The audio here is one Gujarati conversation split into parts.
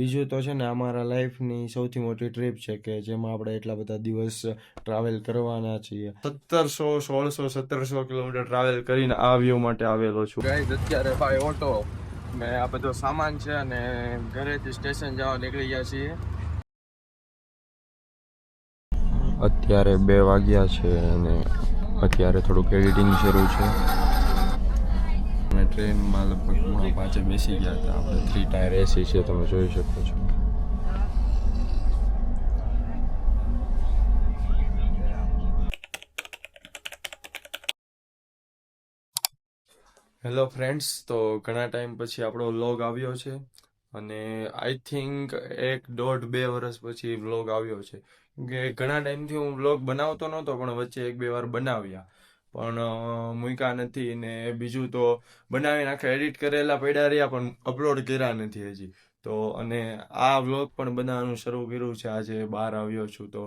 બીજું તો છે ને અમારા લાઈફની સૌથી મોટી ટ્રીપ છે કે જેમાં આપણે એટલા બધા દિવસ ટ્રાવેલ કરવાના છીએ. 1700 ટ્રાવેલ કરીને આ વ્યૂ માટે આવેલો છું. ગાઈઝ અત્યારે ભાઈ ઓટો ને આ બધો સામાન છે અને ઘરેથી સ્ટેશન જવા નીકળી ગયા છીએ. અત્યારે 2 વાગ્યા છે અને અત્યારે થોડુંક એડિટિંગ શરૂ છે. અમે ટ્રેનમાં લગભગ 4:30 બેસી ગયા હતા. આપણે 3 ટાયર એસી છે, તમે જોઈ શકો છો. હેલો ફ્રેન્ડ્સ, તો ઘણા ટાઈમ પછી આપણો વ્લોગ આવ્યો છે અને આઈ થિંક 1.5-2 વર્ષ પછી વ્લોગ આવ્યો છે. કે ઘણા ટાઈમથી હું વ્લોગ બનાવતો નહોતો, પણ વચ્ચે 1-2 વાર બનાવ્યા, પણ મૂક્યા નથી. ને બીજું તો બનાવી નાખે એડિટ કરેલા પડ્યા રહ્યા, પણ અપલોડ કર્યા નથી હજી. તો અને આ વ્લોગ પણ બનાવવાનું શરૂ કર્યું છે. આજે બહાર આવ્યો છું તો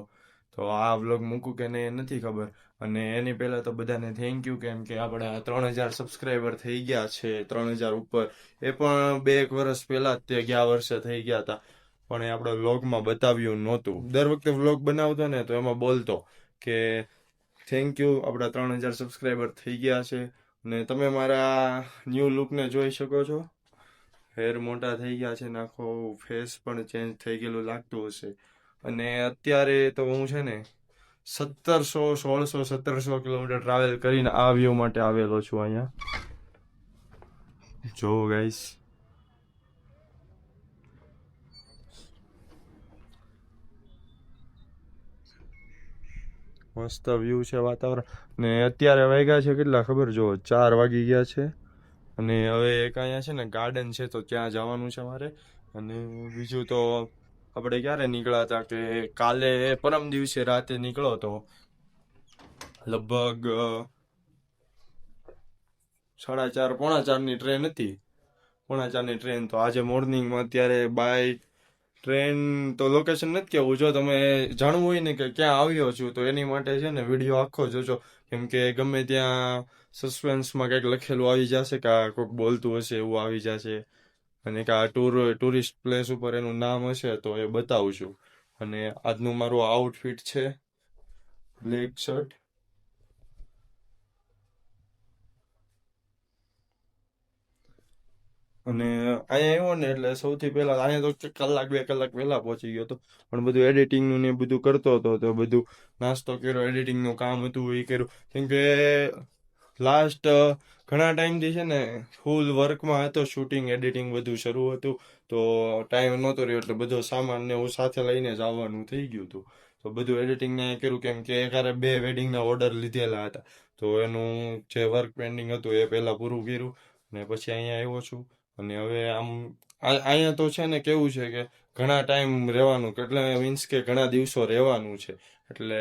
આ વ્લોગ મૂકું કે નહીં નથી ખબર. અને એની પહેલાં તો બધાને થેન્ક યુ, કેમ કે આપણે 3000 સબસ્ક્રાઈબર થઈ ગયા છે, 3000 ઉપર. એ પણ 2-1 વર્ષ પહેલાં જ તે ગયા વર્ષે થઈ ગયા હતા, પણ એ આપણે વ્લોગમાં બતાવ્યું નહોતું. દર વખતે વ્લોગ બનાવતો ને તો એમાં બોલતો કે થેન્ક યુ, આપણા 3000 સબસ્ક્રાઈબર થઈ ગયા છે. ને તમે મારા ન્યૂ લુકને જોઈ શકો છો. હેર મોટા થઈ ગયા છે, આખો ફેસ પણ ચેન્જ થઈ ગયેલું લાગતું હશે. અને અત્યારે તો હું છે ને 1700 કિલોમીટર ટ્રાવેલ કરીને આ વ્યૂ માટે આવેલો છું અહીંયા. જો ગાઈસ, મસ્ત વ્યૂ છે, વાતાવરણ. ને અત્યારે વાગ્યા છે કેટલા ખબર? જો 4 વાગી ગયા છે. અને હવે એક અહીંયા છે ને ગાર્ડન છે, તો ત્યાં જવાનું છે મારે. અને બીજું તો આપણે ક્યારે નીકળ્યા હતા કે કાલે પરમ દિવસે રાતે નીકળો તો લગભગ 4:30 પોણા 4ની ટ્રેન હતી. પોણા 4ની ટ્રેન. તો આજે મોર્નિંગમાં અત્યારે બાય ટ્રેન તો લોકેશન નથી કહેવું. જો તમે જાણવું હોય ને કે ક્યાં આવ્યો છું તો એની માટે છે ને વિડીયો આખો જોજો, કેમ કે ગમે ત્યાં સસ્પેન્સમાં કંઈક લખેલું આવી જશે કે આ કોઈક બોલતું હશે એવું આવી જશે, અને કે આ ટુરિસ્ટ પ્લેસ ઉપર એનું નામ હશે તો એ બતાવું છું. અને આજનું મારું આઉટફિટ છે બ્લેક શર્ટ. અને અહીંયા આવ્યો ને એટલે સૌથી પહેલા અહીંયા તો 1-2 કલાક પહેલા પહોંચી ગયો હતો, પણ બધું એડિટિંગનું ને એ બધું કરતો હતો. તો બધું નાસ્તો કર્યો, એડિટિંગનું કામ હતું એ કર્યું, કેમ કે લાસ્ટ ઘણા ટાઈમથી છે ને ફૂલ વર્કમાં હતો. શૂટિંગ, એડિટિંગ બધું શરૂ હતું, તો ટાઈમ નહોતો રહ્યો. એટલે બધો સામાન ને હું સાથે લઈને જ આવવાનું થઈ ગયું હતું. તો બધું એડિટિંગને કર્યું, કેમ કે એકારે 2 વેડિંગના ઓર્ડર લીધેલા હતા, તો એનું જે વર્ક પેન્ડિંગ હતું એ પહેલાં પૂરું કર્યું ને પછી અહીંયા આવ્યો છું. અને હવે આમ અહીંયા તો છે ને કેવું છે કે ઘણા ટાઈમ રહેવાનું, એટલે મીન્સ કે ઘણા દિવસો રહેવાનું છે. એટલે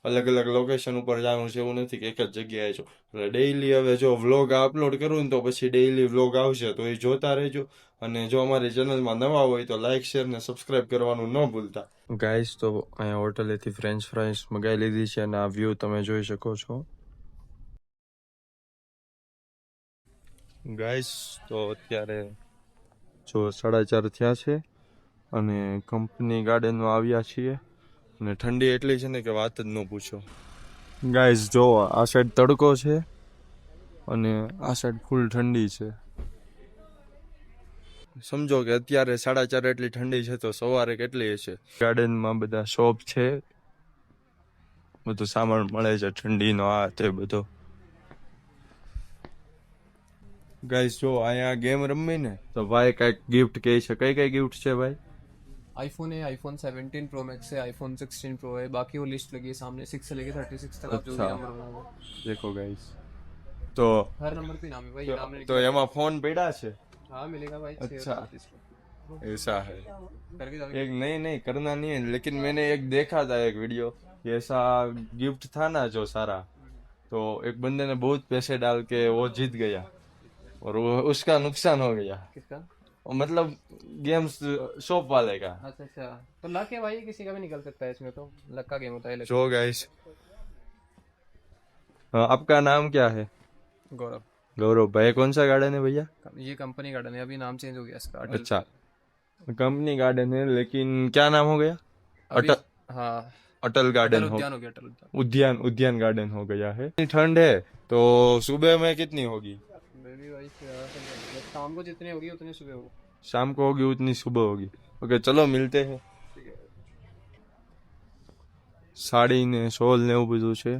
અલગ અલગ લોકેશન ઉપર જવાનું છે, એવું નથી કે એક જ જગ્યાએ છો. એટલે ડેઈલી હવે જો વ્લોગ અપલોડ કરું ને તો પછી ડેઈલી વ્લોગ આવશે, તો એ જોતા રહેજો. અને જો અમારી ચેનલમાં નવા હોય તો લાઇક, શેર ને સબસ્ક્રાઇબ કરવાનું ન ભૂલતા. ગાઈસ, તો અહીંયા હોટલેથી ફ્રેન્ચ ફ્રાઈસ મગાવી લીધી છે અને આ વ્યૂ તમે જોઈ શકો છો. ગાઈસ, તો અત્યારે જો 4:30 થયા છે અને કંપની ગાર્ડનમાં આવ્યા છીએ. અને ઠંડી એટલી છે ને કે વાત જ ન પૂછો. ગાઈસ જો, આ સાઈડ તડકો છે અને આ સાઈડ ફૂલ ઠંડી છે. સમજો કે અત્યારે 4:30 એટલી ઠંડી છે, તો સવારે કેટલી હશે. ગાર્ડનમાં બધા શોપ છે, બધું સામાન મળે છે ઠંડીનો, આ તે બધો. ગાઈસ જો, અહીંયા ગેમ રમવી ને તો ભાઈ કઈક ગિફ્ટ કહે છે. કઈ ગિફ્ટ છે ભાઈ? आईफोन है, आईफोन 17 प्रो मैक्स है, आईफोन 16 प्रो है, बाकी वो लिस्ट लगी है सामने 6 से लेके 36 तक आप जो भी अच्छा, नंबर बनाओ देखो गाइस, तो हर नंबर पे नाम है भाई, नाम नहीं तो એમાં ફોન પડ્યા છે. हाँ मिलेगा भाई अच्छा, 36 को ऐसा है. करके जाओ एक नहीं करना नहीं है, लेकिन मैंने एक देखा था एक वीडियो, कि ऐसा गिफ्ट था ना जो सारा, तो एक बंदे ने बहुत पैसे डाल के वो जीत गया और वो उसका नुकसान हो गया. किसका? और मतलब गेम्स शॉप वाले का. अच्छा अच्छा, तो लक है भाई, किसी का भी निकल सकता है इसमें, तो लक का गेम होता है। जो गाइस, आपका नाम क्या है? गौरव। गौरव भाई. कौन सा गार्डन है भैया? ये कंपनी गार्डन है, अभी नाम चेंज हो गया इसका। अच्छा, कंपनी गार्डन है, लेकिन क्या नाम हो गया? अभी अटल हाँ अटल गार्डन हो, उद्यान हो गया, अटल उद्यान। उद्यान उद्यान गार्डन हो गया है। इतनी ठंड है तो सुबह में कितनी होगी? मैं भी वही शाम को जितनी होगी उतनी सुबह होगी। शाम को होगी उतनी सुबह होगी। ओके चलो मिलते हैं। સાડી ને શોલ ને એવું બધું છે.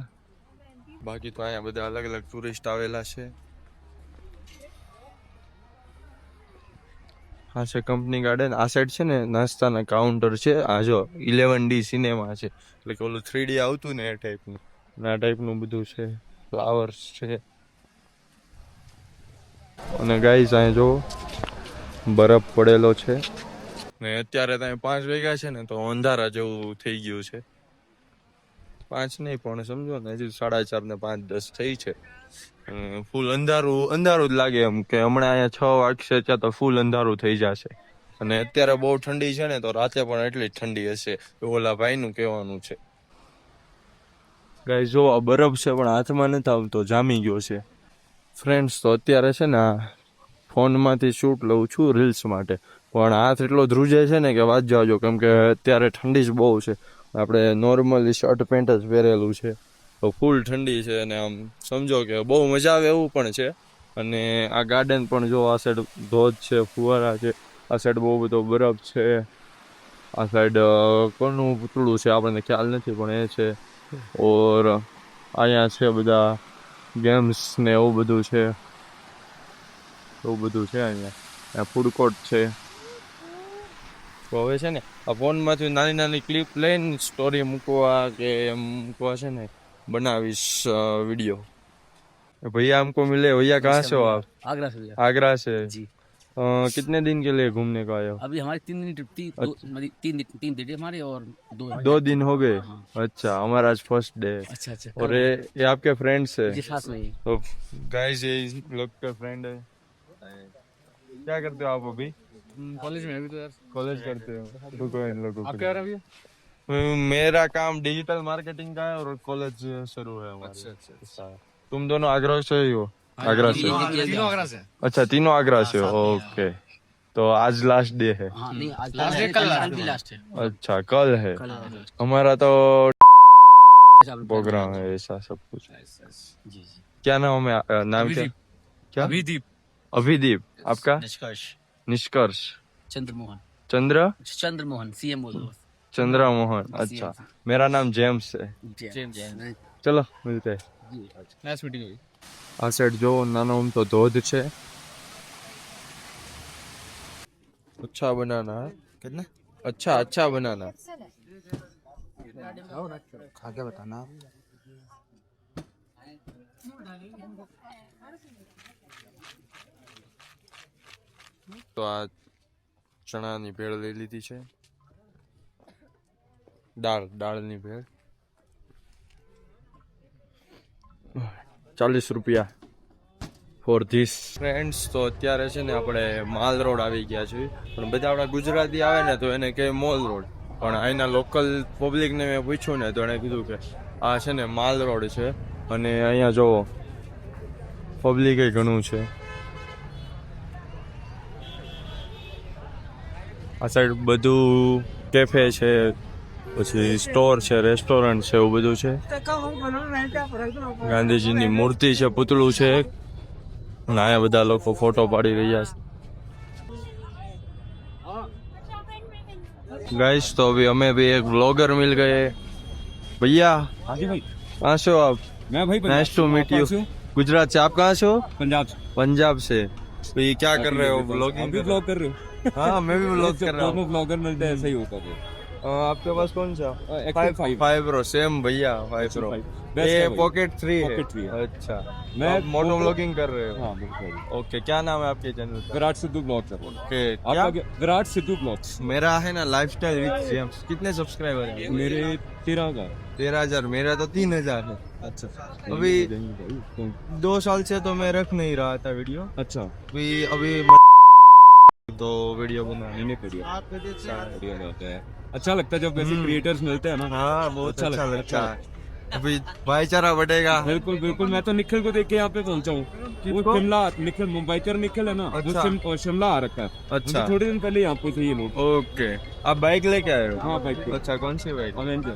બાકી તો અહીંયા બધા અલગ અલગ ટુરિસ્ટ આવેલા છે. આ છે કંપની ગાર્ડન. આ સાઈડ છે ને નાસ્તાના કાઉન્ટર છે. આ જો 11D સિનેમા છે, એટલે કે ઓલું 3D આવતું ને એ ટાઈપનું, આ ટાઈપનું બધું છે. ફ્લાવર્સ છે. અને ગાઈસ અહીંયા જો બરફ પડેલો છે ને અત્યારે ત્યાં 5 વાગ્યા છે ને તો અંધારા જેવું થઈ ગયું છે. 5 નહીં પણ સમજો ને હજી 4:30 ને 5:10 થઈ છે. ફૂલ અંધારું અંધારું જ લાગે એમ કે હમણાં અહીંયા 6 વાગશે ત્યાં તો ફૂલ અંધારું થઈ જશે. અને અત્યારે બહુ ઠંડી છે ને તો રાતે પણ એટલી જ ઠંડી હશે, ઓલા ભાઈનું કહેવાનું છે. ગાઈસ જો આ બરફ છે પણ હાથમાં નથી આવતો, જામી ગયો છે. ફ્રેન્ડ્સ તો અત્યારે છે ને આ ફોનમાંથી શૂટ લઉં છું રીલ્સ માટે, પણ હાથ એટલો ધ્રુજે છે ને કે વાત જાજો, કેમ કે અત્યારે ઠંડી જ બહુ છે. આપણે નોર્મલી શર્ટ પેન્ટ જ પહેરેલું છે તો ફૂલ ઠંડી છે. અને આમ સમજો કે બહુ મજા આવે એવું પણ છે. અને આ ગાર્ડન પણ જો આ સાઈડ ધોધ છે, ફુવારા છે, આ સાઈડ બહુ બધો બરફ છે. આ સાઈડ કોનું પૂતળું છે આપણને ખ્યાલ નથી પણ એ છે. ઓર અહીંયા છે બધા ગેમ્સ ને એવું બધું છે, એવું બધું છે. અહીંયા ફૂડ કોર્ટ છે. તો હવે છે ને આ ફોનમાંથી નાની નાની ક્લિપ લઈને સ્ટોરી મૂકવા કે એમ મૂકવા છે ને બનાવીશ वीडियो. भैया हमको मिले. भैया कहाँ से हो आप? आगरा से भैया। आगरा से जी। कितने दिन के लिए घूमने को आए हो? अभी हमारे 3 दिन ट्रिप थी, तीन दिन हमारे और 2 दिन हो गए? हाँ। अच्छा, हमारा आज फर्स्ट डे है. अच्छा अच्छा। और ये आपके फ्रेंड्स है? जी साथ में ही। तो गाइस ये इन लोग का फ्रेंड है. क्या करते हो आप अभी? कॉलेज में अभी तो यार। कॉलेज करते हो? रुको इन लोगों आप को. क्या कर रहे हैं मेरा काम डिजिटल मार्केटिंग का है और कॉलेज शुरू है हमारा. अच्छा अच्छा। तुम दोनों आगरा से ही हो? आगरा से? तीनों आगरा से। अच्छा तीनों आगरा से हो. ओके तो आज लास्ट डे है? हाँ नहीं आज लास्ट है, कल भी लास्ट है। अच्छा कल है. कल हमारा तो अच्छा, आप- प्रोग्राम है ऐसा सब कुछ. जी जी। क्या नाम है? नाम क्या? क्या? अभिदीप। अभिदीप. आपका? निष्कर्ष निष्कर्ष. चंद्रमोहन। चंद्रमोहन. सीएम बोल दो। अच्छा मेरा नाम जेम्स है. जेम्स। चलो मिलते हैं. नाइस मीटिंग हुई। આ સાઈડ જો નાનો આમ તો ધોધ છે. अच्छा बनाना है कितना? अच्छा बनाना. खा के बताना। તો આ ચણાની ભેળ લઈ લીધી છે. દાળની ભેળ 40 રૂપિયા ફોર ધીસ. ફ્રેન્ડ્સ તો અત્યારે છે ને આપણે માલ રોડ આવી ગયા છીએ, પણ બધા આપણા ગુજરાતી આવે ને તો એને કહે મોલ રોડ, પણ અહીંના લોકલ પબ્લિકને મેં પૂછ્યું ને તો એણે કીધું કે આ છે ને માલ રોડ છે. અને અહીંયા જોવો પબ્લિક ઘણું છે. આ સાઈડ બધું કેફે છે, પછી સ્ટોર છે, રેસ્ટોરન્ટ છે, એવું બધું છે. ગાંધીજીની મૂર્તિ છે, પૂતળું છે એક. અને અહીંયા બધા લોકો ફોટો પાડી રહ્યા છે. गाइस तो अभी हमें भी एक ब्लॉगर मिल गए. भैया हाँ जी भाई। कहाँ से हो आप? मैं भाई nice to meet you. Gujarat से. आप कहाँ से हो? पंजाब से। पंजाब से. तो ये क्या कर रहे हो? ब्लॉगिंग? भी ब्लॉग कर रहे हो? हाँ मैं भी ब्लॉग कर रहा हूँ. दोनों ब्लॉगर मिलते हैं, ऐसा ही होता है। आपके पास कौन सा? Excel 5 five pro. सेम भैया 5 प्रो. Best ये है भाई। पॉकेट 3 है. Pocket 3 है। अच्छा मैं आप मोटो व्लॉगिंग कर रहे हो? हाँ बिल्कुल। ओके क्या नाम है आपके चैनल का? Virat Sidhu blog sir. Okay आपका क्या? विराट सिद्धू ब्लॉग्स। मेरा है ना लाइफस्टाइल विद जेम्स. कितने सब्सक्राइबर हैं? मेरे 13,000। 13,000. मेरा तो 3,000 है. अच्छा अभी 2 साल से तो मैं रख नहीं रहा था वीडियो. अच्छा अभी तो वीडियो बना. बढ़िया होता है। अच्छा लगता है जब वैसे क्रिएटर्स मिलते हैं ना। हाँ बहुत अच्छा लगता है. अभी भाईचारा बढ़ेगा। बिल्कुल बिल्कुल, मैं तो निखिल को देख के यहाँ पे पहुंचा हूँ। वो किसको? शिमला, निखिल मुंबईकर निखिल है ना, वो अच्छा। शिमला आ रखा है। अच्छा। मुझे थोड़े दिन पहले यहाँ पे थे ये लोग। ओके, आप बाइक लेके आए हो? हाँ बाइक पे। अच्छा, कौन सी बाइक? अवेंजर,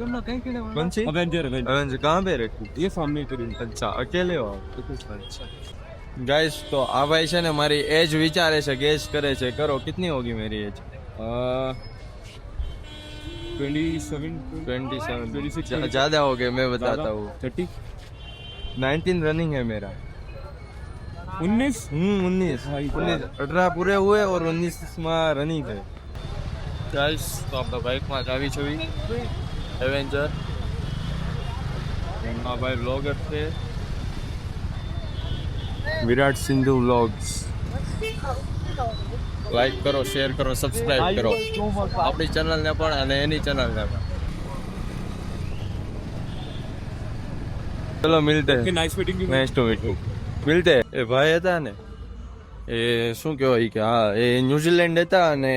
कौन सी? Avenger Avenger. अवेंजर कहाँ पे रखी? ये सामने करीब। अच्छा, अकेले हो? अच्छा गाइस, तो આ ભાઈ છે ને મારી એજ વિચારે છે, ગેસ કરે છે, કરો કેટલી હોગી मेरी एज? 27 ज्यादा हो गए, मैं बताता हूँ। 30 19 रनिंग है मेरा। 19 19 18 પૂરે हुए और 19 માં રનિંગ है। ગાઈસ, તો આપણે બાઇકમાં જ આવી છે એવેન્જર। એમાં ભાઈ વ્લોગર છે વિરાટ સિંધુ વ્લોગ્સ। લાઈક કરો, શેર કરો, સબસ્ક્રાઇબ કરો આપણી ચેનલને પણ અને એની ચેનલને પણ। ચલો મિલતે Okay, nice meeting you. Nice to meet you. મિલતે। એ ભાઈ હતા ને, એ શું કહેવાય કે હા, એ ન્યુઝીલેન્ડ હતા અને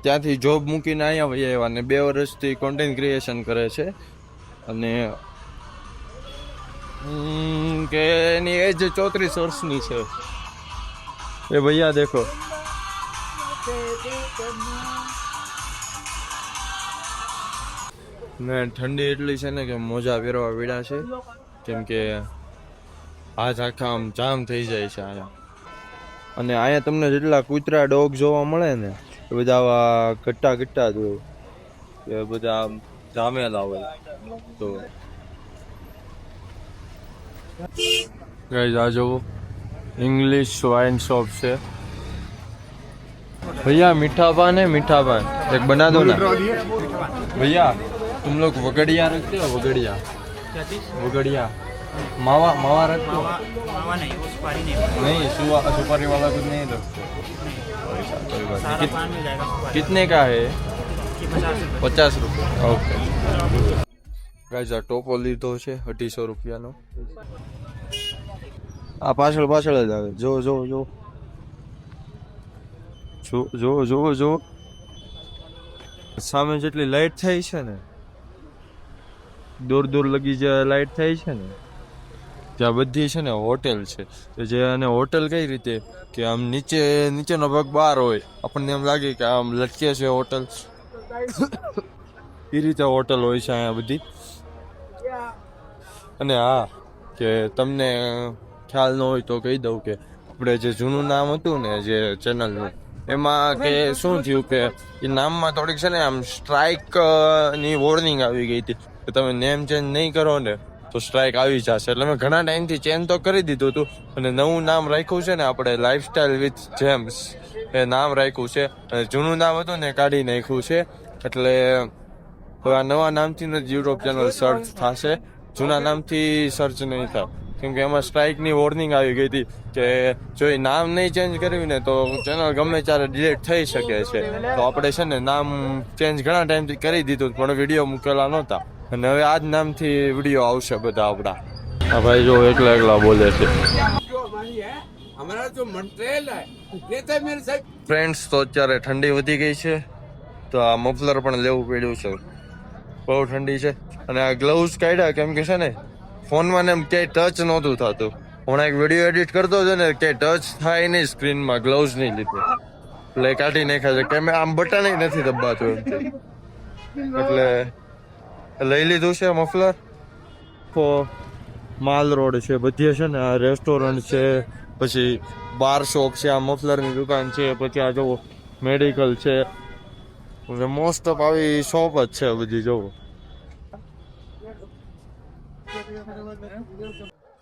ત્યાંથી જોબ મૂકીને અહીંયા વહી આવ્યા અને 2 વર્ષથી કોન્ટેન્ટ ક્રિએશન કરે છે અને કે એની એજ 34 વર્ષની છે। એ ભૈયા દેખો, ને ઠંડી એટલી છે ને કે મોજા પહેરવા પડ્યા છે, કેમ કે હાથ આખા આમ જામ થઈ જાય છે અહીંયા। અને અહીંયા તમને જેટલા કૂતરા ડોગ જોવા મળે ને એ બધા આવા ઘટ્ટા ઘટ્ટા જ હોય, એ બધા આમ જામેલા હોય। તો गाइस, आ जाओ, इंग्लिश वाइन शॉप से। भैया मीठा पान है, मीठा पान एक बना दो ना भैया। तुम लोग वगड़िया रखते हो? वगड़िया, वगड़िया मावा, मावा रखते हो? मावा नहीं, वो सुपारी नहीं। नहीं, सुपारी वाला कुछ नहीं रखते? ऐसा कोई बात सारा नहीं। पान मिल जाएगा सुपारी। कितने का है? ये 50 रुपये। 50 रुपये। ओके गाइस, આ ટોપો લીધો છે 250 રૂપિયાનો। આ પાછળ પાછળ જ આવે, જો જો જો જો જો જો જો સામે જેટલી લાઈટ થાય છે ને, દૂર દૂર લગી જે લાઈટ થાય છે ને, ત્યાં બધી છે ને હોટેલ છે। તો જે અને હોટેલ કઈ રીતે કે આમ નીચેનો ભાગ બહાર હોય, આપણને એમ લાગે કે આમ લટકે છે હોટલ, એ રીતે હોટલ હોય છે અહીંયા બધી। અને હા, કે તમને ખ્યાલ ન હોય તો કહી દઉં કે આપણે જે જૂનું નામ હતું ને જે ચેનલનું, એમાં કે શું થયું કે એ નામમાં થોડીક છે ને આમ સ્ટ્રાઇક ની વોર્નિંગ આવી ગઈ હતી કે તમે નેમ ચેન્જ નહીં કરો ને તો સ્ટ્રાઇક આવી જશે। એટલે મેં ઘણા ટાઈમથી ચેન્જ તો કરી દીધું હતું અને નવું નામ રાખ્યું છે ને આપણે લાઈફસ્ટાઈલ વિથ જેમ્સ એ નામ રાખ્યું છે। અને જૂનું નામ હતું ને કાઢી નાખ્યું છે। એટલે હવે આ નવા નામથી જ યુટ્યુબ ચેનલ સર્ચ થશે, જૂના નામથી સર્ચ નહીં થાય, કેમ કે એમાં સ્ટ્રાઇકની વોર્નિંગ આવી ગઈ હતી કે જો એ નામ નહીં ચેન્જ કર્યું ને તો ચેનલ ગમે ત્યારે ડિલીટ થઈ શકે છે। તો આપણે છે ને નામ ચેન્જ ઘણા ટાઈમથી કરી દીધું પણ વિડીયો મૂકેલા નહોતા અને હવે આ જ નામથી વિડીયો આવશે બધા આપણા। આ ભાઈ જો એકલા એકલા બોલે છે। ફ્રેન્ડ્સ, તો અત્યારે ઠંડી વધી ગઈ છે તો આ મફલર પણ લેવું પડ્યું છે, બહુ ઠંડી છે। અને આ ગ્લવ્સ કાઢ્યા કેમ કે છે ને ફોનમાં ને એમ ક્યાંય ટચ નહોતું થતું। હમણાં એક વિડીયો એડિટ કરતો હતો ને ક્યાંય ટચ થાય નહીં સ્ક્રીનમાં, ગ્લવ્સ નહીં લીધે એટલે કાઢી નાખ્યા છે કેમ આમ બટન નથી દબાતું એમથી, એટલે લઈ લીધું છે મફલર। તો માલ રોડ છે, બધી છે ને આ રેસ્ટોરન્ટ છે, પછી બાર શોપ છે, આ મફલરની દુકાન છે, પછી આ જુઓ મેડિકલ છે, મોસ્ટ ઓફ આવી શોપ જ છે બધી જુઓ।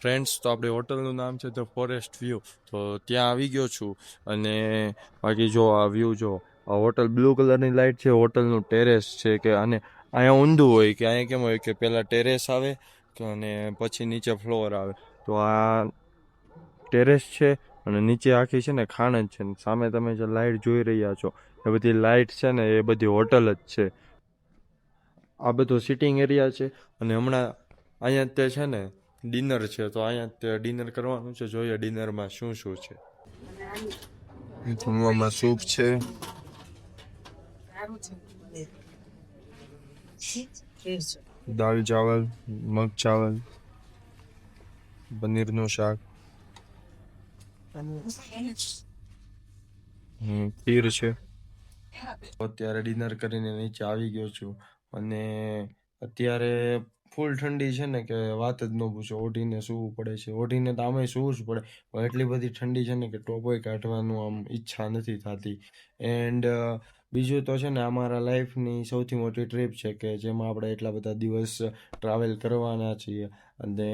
ફ્રેન્ડ્સ, તો આપણી હોટલનું નામ છે ધ ફોરેસ્ટ વ્યૂ, તો ત્યાં આવી ગયો છું। અને બાકી જો આ વ્યૂ જો, આ હોટલ બ્લુ કલરની લાઇટ છે, હોટલનું ટેરેસ છે કે અને અહીંયા ઊંધું હોય કે અહીંયા કેમ હોય કે પહેલાં ટેરેસ આવે અને પછી નીચે ફ્લોર આવે, તો આ ટેરેસ છે અને નીચે આખી છે ને ખાણ જ છે। સામે તમે જે લાઇટ જોઈ રહ્યા છો એ બધી લાઇટ છે ને એ બધી હોટલ જ છે। આ બધો સિટિંગ એરિયા છે અને હમણાં અહીંયા તે છે ને ડિનર છે, તો અહીંયા તે ડિનર કરવાનું છે, જોઈએ ડિનરમાં શું શું છે। જમવામાં સૂપ છે, દાળ ચાવલ, મગ ચાવલ, પનીરનું શાક, ખીર છે. અત્યારે ડિનર કરીને નીચે આવી ગયો છું અને અત્યારે ફૂલ ઠંડી છે ને કે વાત જ ન પૂછો. ઓઢીને સૂવું પડે છે. ઓઢીને તો આમે સૂવું જ પડે, પણ એટલી બધી ઠંડી છે ને કે ટોપોય કાઢવાનું આમ ઈચ્છા નથી થતી. એન્ડ બીજું તો છે ને અમારા લાઈફની સૌથી મોટી ટ્રીપ છે કે જેમાં આપણે એટલા બધા દિવસ ટ્રાવેલ કરવાના છીએ અને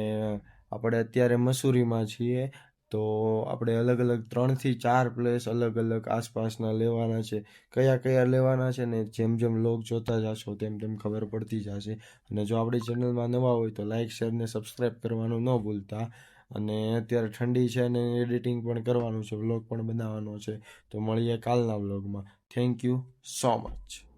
આપણે અત્યારે મસૂરીમાં છીએ. તો આપણે અલગ અલગ 3 થી 4 પ્લેસ અલગ અલગ આસપાસના લેવાના છે. કયા કયા લેવાના છે ને જેમ જેમ લોગ જોતા જશો તેમ તેમ ખબર પડતી જશે. અને જો આપણી ચેનલમાં નવા હોય તો લાઇક શેર ને સબસ્ક્રાઈબ કરવાનું ન ભૂલતા. અને અત્યારે ઠંડી છે અને એડિટિંગ પણ કરવાનું છે, વ્લોગ પણ બનાવવાનો છે. તો મળીએ કાલના વ્લોગમાં. Thank you so much.